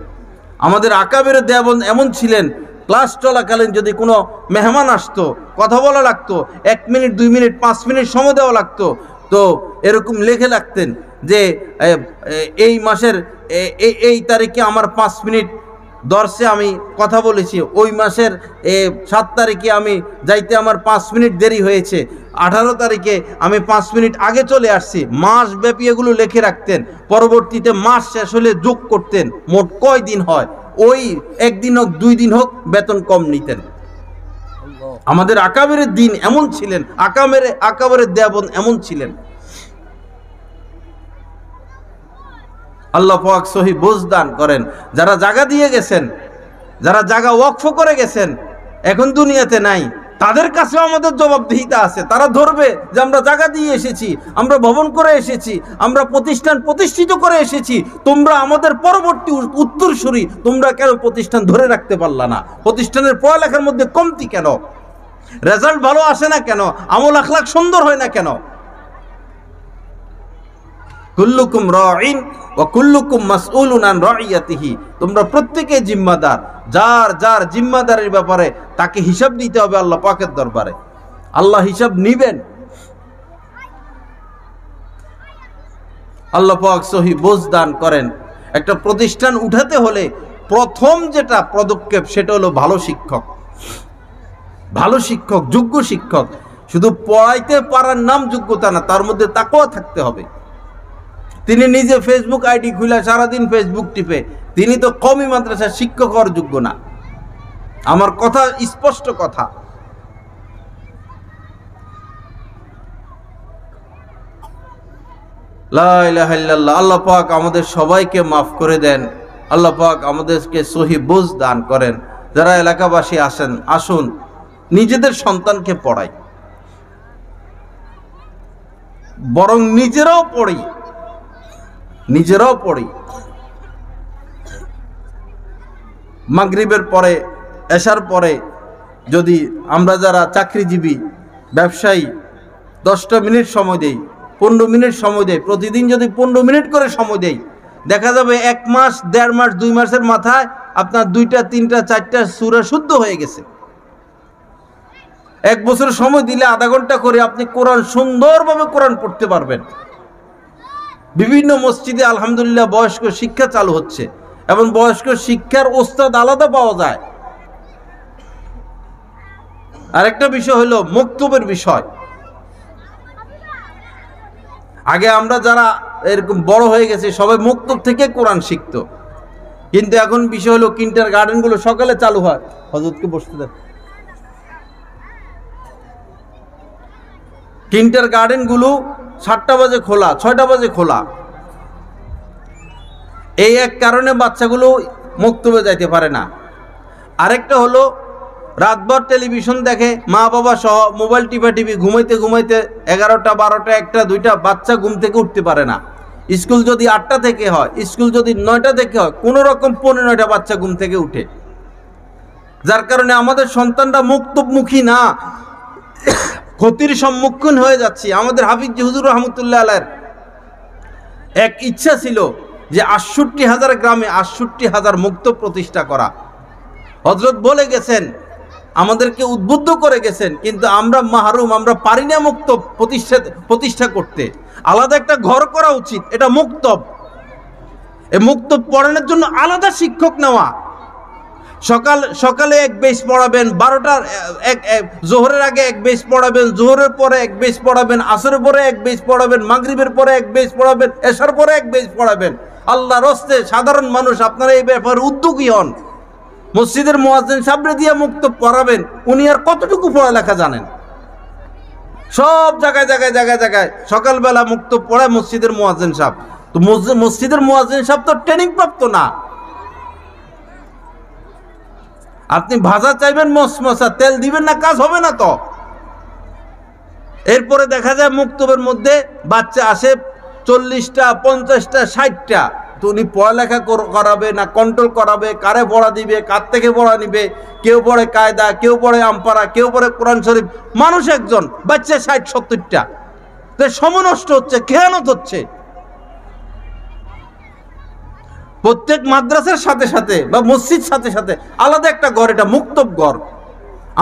আমাদের আকাবের দেওবন এমন ছিলেন, ক্লাস চলাকালীন যদি কোনো মেহমান আসতো, কথা বলা লাগতো, 1 মিনিট 2 মিনিট 5 মিনিট সময় দেওয়া লাগতো, তো এরকম লিখে রাখতেন যে এই মাসের এই তারিখে আমার 5 মিনিট দর্শে আমি কথা বলেছি, ওই মাসের 7 তারিখে আমি যাইতে আমার 5 মিনিট দেরি হয়েছে, 18 তারিখে আমি 5 মিনিট আগে চলে আসছি। মাস ব্যাপী এগুলো লিখে রাখতেন, পরবর্তীতে মাস শেষ হলে যোগ করতেন মোট কয় দিন হয়, ওই 1 দিন হোক 2 দিন হোক বেতন কম নিতেন। আমাদের আকাবেরের দিন এমন ছিলেন, আকাবেরের দেবন এমন ছিলেন। আল্লাহ পাক সহি বুঝ দান করেন। যারা জায়গা দিয়ে গেছেন, যারা জায়গা ওয়াকফ করে গেছেন, এখন দুনিয়াতে নাই, তাদের কাছে আমাদের জবাবদিহিতা আছে। তারা ধরবে যে আমরা জায়গা দিয়ে এসেছি, আমরা ভবন করে এসেছি, আমরা প্রতিষ্ঠান প্রতিষ্ঠিত করে এসেছি, তোমরা আমাদের পরবর্তী উত্তরসূরি, তোমরা কেন প্রতিষ্ঠান ধরে রাখতে পারলা না? প্রতিষ্ঠানের পড়ালেখার মধ্যে কমতি কেন? রেজাল্ট ভালো আসে না কেন? আমল আখলাক সুন্দর হয় না কেন? কুল্লুকুম রাঈন ওয়া কুল্লুকুম মাসউলুন আন রাইয়াতিহি, তোমরা প্রত্যেকে জিম্মাদার। যার যার জিম্মাদারির ব্যাপারে তাকে হিসাব দিতে হবে আল্লাহ পাকের দরবারে। আল্লাহ হিসাব নিবেন। আল্লাহ পাক সহি বুঝ দান করেন। একটা প্রতিষ্ঠান উঠাতে হলে প্রথম যেটা পদক্ষেপ সেটা হলো ভালো শিক্ষক। ভালো শিক্ষক, যোগ্য শিক্ষক। শুধু পড়াইতে পারার নাম যোগ্যতা না, তার মধ্যে তাকওয়া থাকতে হবে। তিনি নিজে ফেসবুক আইডি খুলে সারাদিন ফেসবুক টিপে, তিনি তো কওমি মাদ্রাসার শিক্ষক হওয়ার যোগ্য না। আমার কথা স্পষ্ট কথা। লা ইলাহা ইল্লাল্লাহ। আল্লাহ পাক আমাদের সবাইকে মাফ করে দেন। আল্লাহ পাক আমাদেরকে সহি বুঝ দান করেন। যারা এলাকাবাসী আসুন নিজেদের সন্তানকে পড়াই, বরং নিজেরাও পড়ি। মাগরিবের পরে, এশার পরে যদি আমরা যারা চাকরিজীবী, ব্যবসায়ী 10টা মিনিট সময় দেই, 15 মিনিট সময় দেই, প্রতিদিন যদি 15 মিনিট করে সময় দেই, দেখা যাবে 1 মাস, 1.5 মাস, 2 মাসের মাথায় আপনার 2টা, 3টা, 4টা সূরা শুদ্ধ হয়ে গেছে। 1 বছর সময় দিলে আধা ঘন্টা করে আপনি কোরআন সুন্দরভাবে কোরআন পড়তে পারবেন। বিভিন্ন মসজিদে আলহামদুলিল্লাহ বয়স্ক শিক্ষা চালু হচ্ছে, এবং বয়স্ক শিক্ষার ওস্তাদ আলাদা পাওয়া যায়। আরেকটা বিষয় হলো মক্তবের বিষয়। আগে আমরা যারা এরকম বড় হয়ে গেছে সবাই মক্তব থেকে কোরআন শিখতো, কিন্তু এখন বিষয় হলো কিন্টার গার্ডেনগুলো সকালে চালু হয়। হযরতকে বসতে দেন। কিন্টার গার্ডেনগুলো 7টা বাজে খোলা, 6টা বাজে খোলা। এই এক কারণে বাচ্চাগুলো মক্তবে যাইতে পারে না। আরেকটা হলো রাতভর টেলিভিশন দেখে, মা বাবা সহ মোবাইল টিপি ঘুমাইতে 11টা, 12টা, 1টা, 2টা বাচ্চা ঘুম থেকে উঠতে পারে না। স্কুল যদি 8টা থেকে হয়, স্কুল যদি 9টা থেকে হয়, কোনো রকম 9:15টা বাচ্চা ঘুম থেকে উঠে। যার কারণে আমাদের সন্তানরা মুক্তবমুখী না, ক্ষতির সম্মুখীন হয়ে যাচ্ছি। আমাদের হাফিজ হুজুর রহমতুল্লাহ আলাইহির এক ইচ্ছা ছিল যে 68,000 গ্রামে 68,000 মুক্তব প্রতিষ্ঠা করা। হযরত বলে গেছেন, আমাদেরকে উদ্বুদ্ধ করে গেছেন, কিন্তু আমরা মাহরুম, আমরা পারি না মুক্তব প্রতিষ্ঠা করতে। আলাদা একটা ঘর করা উচিত, এটা মুক্তব। এই মুক্তব পড়ানোর জন্য আলাদা শিক্ষক নেওয়া। সকালে এক বেশ পড়াবেন, 12টার জোহরের আগে এক বেশ পড়াবেন, জোহরের পরে এক বেশ পড়াবেন, আসরের পরে এক বেশ পড়াবেন, মাগরিবের পরে এক বেশ পড়াবেন, এশার পরে এক বেশ পড়াবেন। আল্লাহর রাস্তে সাধারণ মানুষ আপনারা এই ব্যাপারে উদ্যোগী হন। মসজিদের মুয়াজ্জিন সাহেবরে দিয়ে মুক্তব পড়াবেন, উনি আর কতটুকু পড়ালেখা জানেন? সব জায়গায় সকালবেলা মুক্তব পড়ায় মসজিদের মুয়াজ্জিন সাহেব। তো মসজিদের মুয়াজ্জিন সাহেব তো ট্রেনিং প্রাপ্ত না। আপনি ভাজা চাইবেন মশমশা, তেল দিবেন না, কাজ হবে না তো। এরপরে দেখা যায় মুক্তবের মধ্যে বাচ্চা আসে 40টা, 50টা, 60টা। তো উনি পড়ালেখা করাবে না কন্ট্রোল করাবে, কারে পড়া দিবে, কার থেকে পড়া নিবে? কেউ পড়ে কায়দা, কেউ পড়ে আমপারা, কেউ পড়ে কোরআন শরীফ। মানুষ একজন, বাচ্চা 60-70টা। তো সময় নষ্ট হচ্ছে, খেয়ানত হচ্ছে। প্রত্যেক মাদ্রাসার সাথে সাথে বা মসজিদ সাথে আলাদা একটা ঘর, এটা মুক্তব ঘর।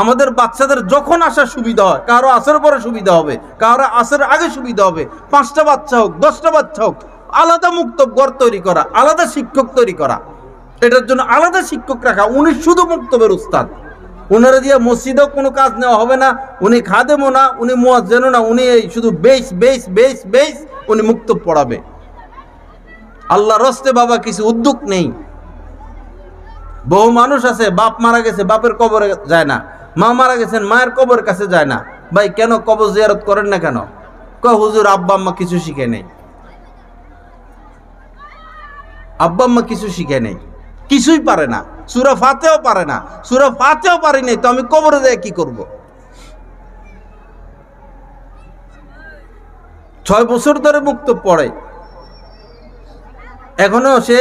আমাদের বাচ্চাদের যখন আসার সুবিধা হয়, কারো আসরের পরে সুবিধা হবে, কারো আসরের আগে সুবিধা হবে, 5টা বাচ্চা হোক, 10টা বাচ্চা হোক, আলাদা মুক্তব ঘর তৈরি করা, আলাদা শিক্ষক তৈরি করা। এটার জন্য আলাদা শিক্ষক রাখা। উনি শুধু মুক্তবের উস্তাদ, উনারা দিয়ে মসজিদেও কোনো কাজ নেওয়া হবে না, উনি খাদেমও না, উনি মুয়াজ্জিনও না, উনি এই শুধু বেস উনি মুক্তব পড়াবে। আল্লাহর রাস্তে বাবা কিছু উদ্যোগ নেই। বহু মানুষ আছে বাপ মারা গেছে বাপের কবরে যায় না, মা মারা গেছেন মায়ের কবরের কাছে যায় না। ভাই কেন কবর জিয়ারত করেন না কেন? হুজুর আব্বা আম্মা কিছু শিখে নেই, আব্বা আম্মা কিছু শিখে নেই, কিছুই পারে না, সূরা ফাতিহাও পারে না। সূরা ফাতিহাও পারি নাই তো আমি কবরে যেয়ে কি করব? 6 বছর ধরে মুক্তব পড়ে, এখনো সে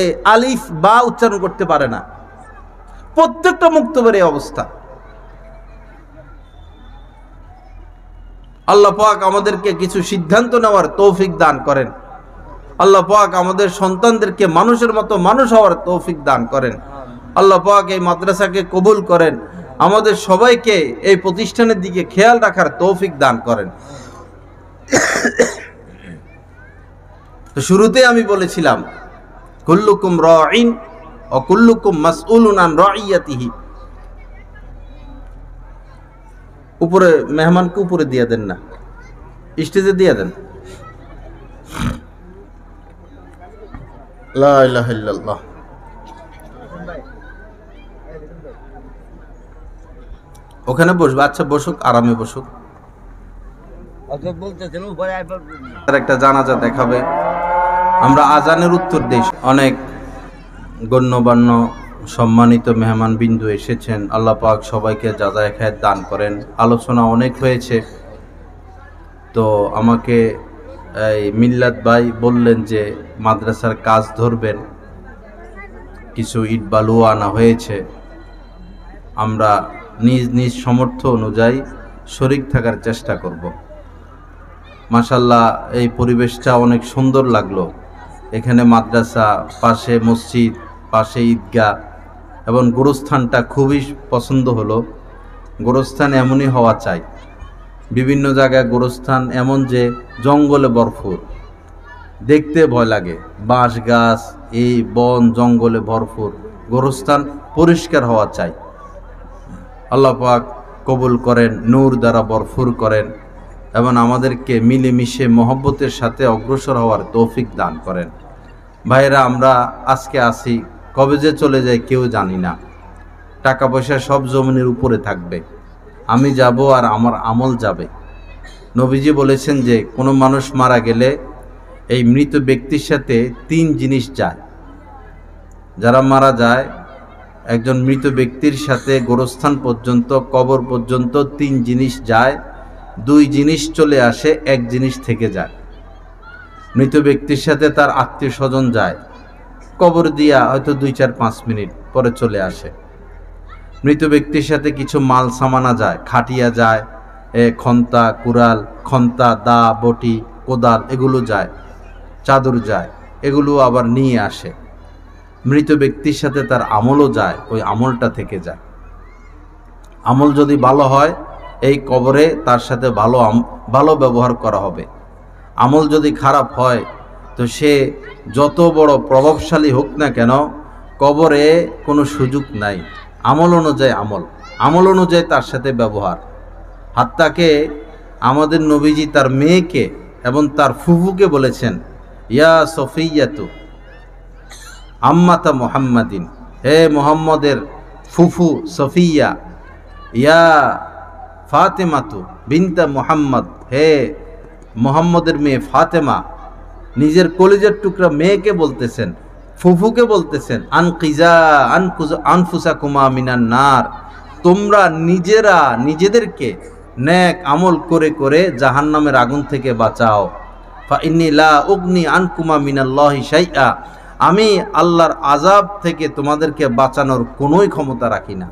এই আলিফ বা উচ্চারণ করতে পারে না। প্রত্যেকটা মুক্তবের এই অবস্থা। আল্লাহ পাক আমাদেরকে কিছু সিদ্ধান্ত নেওয়ার তৌফিক দান করেন। আল্লাহ পাক আমাদের সন্তানদেরকে মানুষের মতো মানুষ হওয়ার তৌফিক দান করেন। আল্লাহ পাক এই মাদ্রাসাকে কবুল করেন। আমাদের সবাইকে এই প্রতিষ্ঠানের দিকে খেয়াল রাখার তৌফিক দান করেন। তো শুরুতে আমি বলেছিলাম কুল্লুকুম রাঈন ওয়া কুল্লুকুম মাসউলুন আন রাইয়াতিহি। উপরে মেহমানকে উপরে দিয়ে দেন না, স্টেজে দিয়ে দেন। লা ইলাহা ইল্লাল্লাহ। ওখানে বসবে। আচ্ছা বসুক, আরামে বসুক। একটা জানাজা দেখাবে, আমরা আজানের উত্তর দিই। অনেক গণ্যমান্য সম্মানিত মেহমান বিন্দু এসেছেন। আল্লাহ পাক সবাইকে জাযায়ে খায়ের দান করেন। আলোচনা অনেক হয়েছে, তো আমাকে এই মিল্লাত ভাই বললেন যে মাদ্রাসার কাজ ধরবেন, কিছু ইট বালু আনা হয়েছে, আমরা নিজ নিজ সামর্থ্য অনুযায়ী শরীক থাকার চেষ্টা করব। মাশাআল্লাহ এই পরিবেশটা অনেক সুন্দর লাগলো। এখানে মাদ্রাসা, পাশে মসজিদ, পাশে ঈদগাহ এবং গোরস্থানটা খুবই পছন্দ হলো। গোরস্থান এমনই হওয়া চাই। বিভিন্ন জায়গায় গোরস্থান এমন যে জঙ্গলে ভরপুর, দেখতে ভয় লাগে, বাঁশ গাছ, এই বন জঙ্গলে ভরপুর। গোরস্থান পরিষ্কার হওয়া চাই। আল্লাহ পাক কবুল করেন, নূর দ্বারা ভরপুর করেন এবং আমাদেরকে মিলেমিশে মহব্বতের সাথে অগ্রসর হওয়ার তৌফিক দান করেন। ভাইরা, আমরা আজকে আসি, কবে যে চলে যায় কেউ জানি না। টাকা পয়সা সব জমিনের উপরে থাকবে, আমি যাব আর আমার আমল যাবে। নবীজি বলেছেন যে কোনো মানুষ মারা গেলে এই মৃত ব্যক্তির সাথে 3 জিনিস যায়। যারা মারা যায় একজন মৃত ব্যক্তির সাথে গোরস্থান পর্যন্ত, কবর পর্যন্ত 3 জিনিস যায়। 2 জিনিস চলে আসে, 1 জিনিস থেকে যায়। মৃত ব্যক্তির সাথে তার আত্মীয় স্বজন যায়, কবর দিয়া হয়তো 2-4-5 মিনিট পরে চলে আসে। মৃত ব্যক্তির সাথে কিছু মাল সামানা যায়, খাটিয়া যায়, খন্তা, কুড়াল, খন্তা, দা, বটি, কোদাল এগুলো যায়, চাদর যায়, এগুলো আবার নিয়ে আসে। মৃত ব্যক্তির সাথে তার আমলও যায়, ওই আমলটা থেকে যায়। আমল যদি ভালো হয় এই কবরে তার সাথে ভালো ব্যবহার করা হবে। আমল যদি খারাপ হয় তো সে যত বড় প্রভাবশালী হোক না কেন, কবরে কোনো সুযোগ নাই। আমল অনুযায়ী আমল অনুযায়ী তার সাথে ব্যবহার। হাত্তাকে আমাদের নবীজি তার মেয়েকে এবং তার ফুফুকে বলেছেন, ইয়া সফিয়াতু আম্মাতা মুহাম্মাদিন, হে মুহাম্মদের ফুফু সফিয়া, ইয়া ফাতেমাতু বিনতা মুহাম্মদ, হে মুহাম্মদের মেয়ে ফাতেমা। নিজের কলিজার টুকরা মেয়েকে বলতেছেন, ফুফুকে বলতেছেন, আনফুসাকুমা মিনান নার, তোমরা নিজেদেরকে নেক আমল করে করে জাহান্নামের আগুন থেকে বাঁচাও। ফা ইন্নী লা উগনি আনকুমা মিনাল্লাহি শাইআ, আমি আল্লাহর আযাব থেকে তোমাদেরকে বাঁচানোর কোনোই ক্ষমতা রাখি না।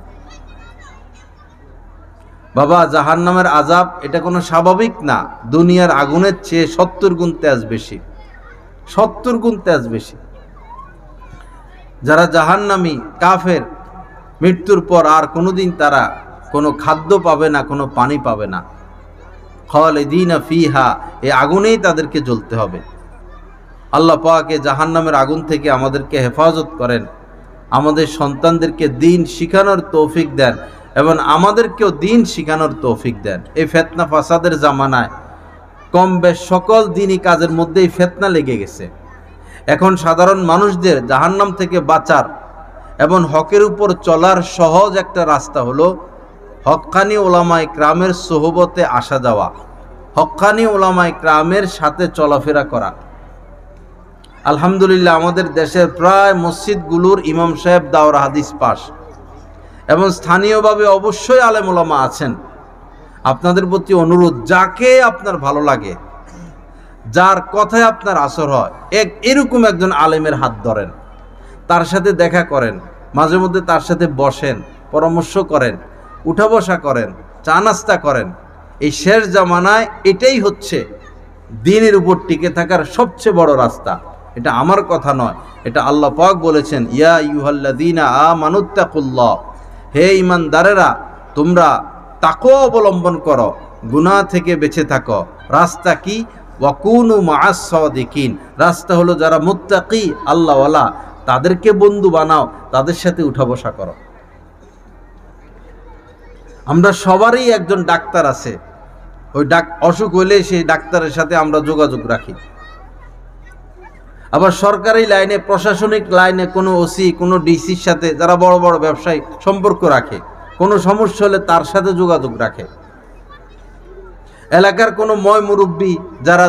বাবা, জাহান্নামের আযাব এটা কোনো স্বাভাবিক না। দুনিয়ার আগুনের চেয়ে 70 গুণ তেজ বেশি, 70 গুণ তেজ বেশি। যারা জাহান্নামী কাফের, মৃত্যুর পর আর কোনোদিন তারা কোনো খাদ্য পাবে না, কোনো পানি পাবে না। খালিদিনা ফিহা, এই আগুনেই তাদেরকে জ্বলতে হবে। আল্লাহ পাক এই জাহান্নামের আগুন থেকে আমাদেরকে হেফাজত করেন। আমাদের সন্তানদেরকে দিন শিখানোর তৌফিক দেন এবং আমাদেরকেও দিন শিখানোর তৌফিক দেন। এই ফিতনা ফাসাদের জামানায় কম বেশ সকল দিনই কাজের মধ্যেই ফিতনা লেগে গেছে। এখন সাধারণ মানুষদের জাহান্নাম থেকে বাঁচার এবং হকের উপর চলার সহজ একটা রাস্তা হলো হক্কানি ওলামায়ে কেরামের সোহবতে আসা যাওয়া, হক্কানি ওলামায়ে কেরামের সাথে চলাফেরা করা। আলহামদুলিল্লাহ আমাদের দেশের প্রায় মসজিদগুলোর ইমাম সাহেব দাওরা হাদিস পাস এবং স্থানীয়ভাবে অবশ্যই আলেম ওলামা আছেন। আপনাদের প্রতি অনুরোধ, যাকে আপনার ভালো লাগে, যার কথায় আপনার আসর হয়, এরকম একজন আলেমের হাত ধরেন, তার সাথে দেখা করেন, মাঝে মধ্যে তার সাথে বসেন, পরামর্শ করেন, উঠা বসা করেন, চা নাস্তা করেন। এই শেষ জামানায় এটাই হচ্ছে দ্বীনের উপর টিকে থাকার সবচেয়ে বড় রাস্তা। এটা আমার কথা নয়, এটা আল্লাহ পাক বলেছেন, ইয়া আইয়ুহাল্লাযীনা আমানুত্তাকুল্লাহ, হে ঈমানদারেরা তোমরা তাকওয়া অবলম্বন করো, গুনাহ থেকে বেঁচে থাকো। রাস্তা কি? ওয়াকুনু মাআস সাদিকিন, রাস্তা হলো যারা মুত্তাকি আল্লাহওয়ালা তাদেরকে বন্ধু বানাও, তাদের সাথে উঠা বসা করো। আমরা সবারই একজন ডাক্তার আছে, ওই অসুখ হইলে সেই ডাক্তারের সাথে আমরা যোগাযোগ রাখি। আবার সরকারি লাইনে, প্রশাসনিক লাইনে কোনো ওসি, কোনো ডিসির সাথে, যারা বড় বড় ব্যবসায়ী সম্পর্ক রাখে, কোনো সমস্যা হলে তার সাথে যোগাযোগ রাখে। এলাকার কোনো ময় মুরব্বী, যারা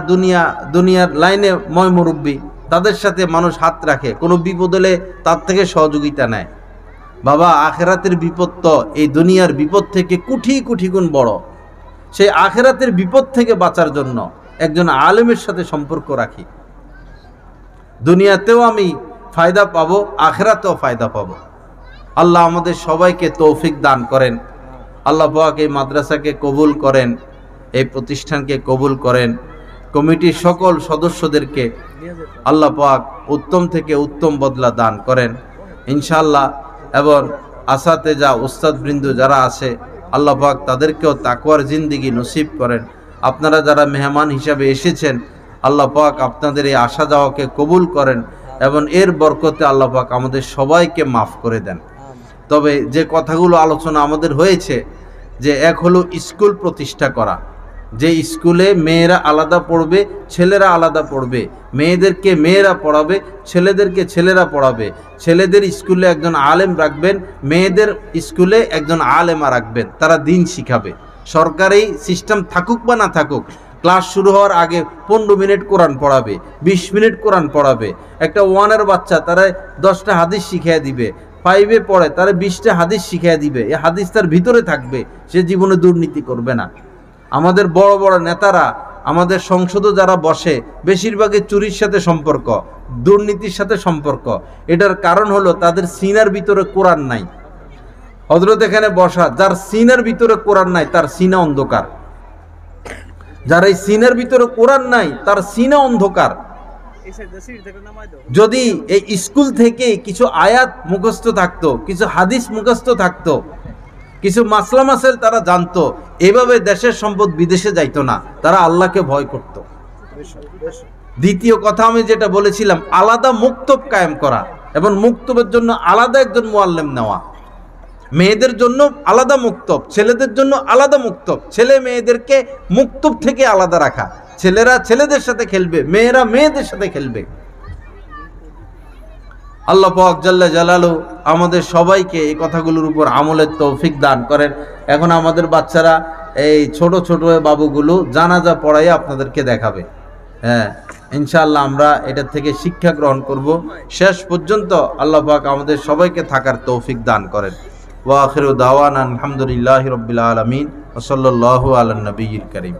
দুনিয়ার লাইনে ময় মুরব্বী, তাদের সাথে মানুষ হাত রাখে, কোনো বিপদ হলে তার থেকে সহযোগিতা নেয়। বাবা, আখেরাতের বিপদ তো এই দুনিয়ার বিপদ থেকে কোটি কোটি গুণ বড়। সেই আখেরাতের বিপদ থেকে বাঁচার জন্য একজন আলেমের সাথে সম্পর্ক রাখি। দুনিয়াতেও আমি ফায়দা পাবো, আখেরাতেও ফায়দা পাবো। আল্লাহ আমাদের সবাইকে তৌফিক দান করেন। আল্লাহ পাক এই মাদ্রাসাকে কবুল করেন, এই প্রতিষ্ঠানকে কবুল করেন। কমিটির সকল সদস্যদেরকে আল্লাহ পাক উত্তম থেকে উত্তম বদলা দান করেন ইনশাআল্লাহ। এবং আসাতেজা উস্তাদবৃন্দ যারা আছে, আল্লাহ পাক তাদেরকেও তাকওয়ার জিন্দেগি নসিব করেন। আপনারা যারা মেহমান হিসাবে এসেছেন, আল্লাহ পাক আপনাদের এই আসা যাওয়াকে কবুল করেন এবং এর বরকতে আল্লাহ পাক আমাদের সবাইকে মাফ করে দেন। তবে যে কথাগুলো আলোচনা আমাদের হয়েছে, যে এক হলো স্কুল প্রতিষ্ঠা করা, যে স্কুলে মেয়েরা আলাদা পড়বে, ছেলেরা আলাদা পড়বে, মেয়েদেরকে মেয়েরা পড়াবে, ছেলেদেরকে ছেলেরা পড়াবে। ছেলেদের স্কুলে একজন আলেম রাখবেন, মেয়েদের স্কুলে একজন আলেমা রাখবেন, তারা দিন শিখাবে। সরকারি সিস্টেম থাকুক বা না থাকুক, ক্লাস শুরু হওয়ার আগে 15 মিনিট কোরআন পড়াবে, 20 মিনিট কোরআন পড়াবে। একটা 1-এর বাচ্চা তারা 10টা হাদিস শিখিয়ে দিবে, 5-এ পড়ে তারা 20টা হাদিস শিখিয়ে দিবে। এই হাদিস তার ভিতরে থাকবে, সে জীবনে দুর্নীতি করবে না। আমাদের বড় বড় নেতারা, আমাদের সংসদে যারা বসে, বেশিরভাগই চুরির সাথে সম্পর্ক, দুর্নীতির সাথে সম্পর্ক। এটার কারণ হলো তাদের সিনার ভিতরে কোরআন নাই। হযরত এখানে বসা, যার সিনার ভিতরে কোরআন নাই তার সিনা অন্ধকার। যার এই সিনার ভিতরে কোরআন নাই তার সিনা অন্ধকার। যদি এই স্কুল থেকে কিছু আয়াত মুখস্থ থাকতো, কিছু হাদিস মুখস্থ থাকতো, কিছু মাসলা মাসাইল তারা জানতো, এভাবে দেশের সম্পদ বিদেশে যাইতো না, তারা আল্লাহকে ভয় করত। দ্বিতীয় কথা আমি যেটা বলেছিলাম, আলাদা মুক্তব কায়েম করা এবং মুক্তবের জন্য আলাদা একজন মুআল্লিম নেওয়া। মেয়েদের জন্য আলাদা মুক্তব, ছেলেদের জন্য আলাদা মুক্তব। ছেলে মেয়েদেরকে মুক্তব থেকে আলাদা রাখা। ছেলেরা ছেলেদের সাথে খেলবে, মেয়েরা মেয়েদের সাথে খেলবে। আল্লাহ পাক জাল্লা জালালু আমাদের সবাইকে এই কথাগুলোর উপর আমলের তৌফিক দান করেন। এখন আমাদের বাচ্চারা, এই ছোট ছোট বাবুগুলো জানাজা পড়াই আপনাদেরকে দেখাবে। হ্যাঁ, ইনশাআল্লাহ আমরা এটা থেকে শিক্ষা গ্রহণ করব। শেষ পর্যন্ত আল্লাহ পাক আমাদের সবাইকে থাকার তৌফিক দান করেন। ওয়া আখিরু দাওয়ানা আলহামদুলিল্লাহি রাব্বিল আলামিন ওয়া সাল্লাল্লাহু আলা নবিয়্যিল কারীম।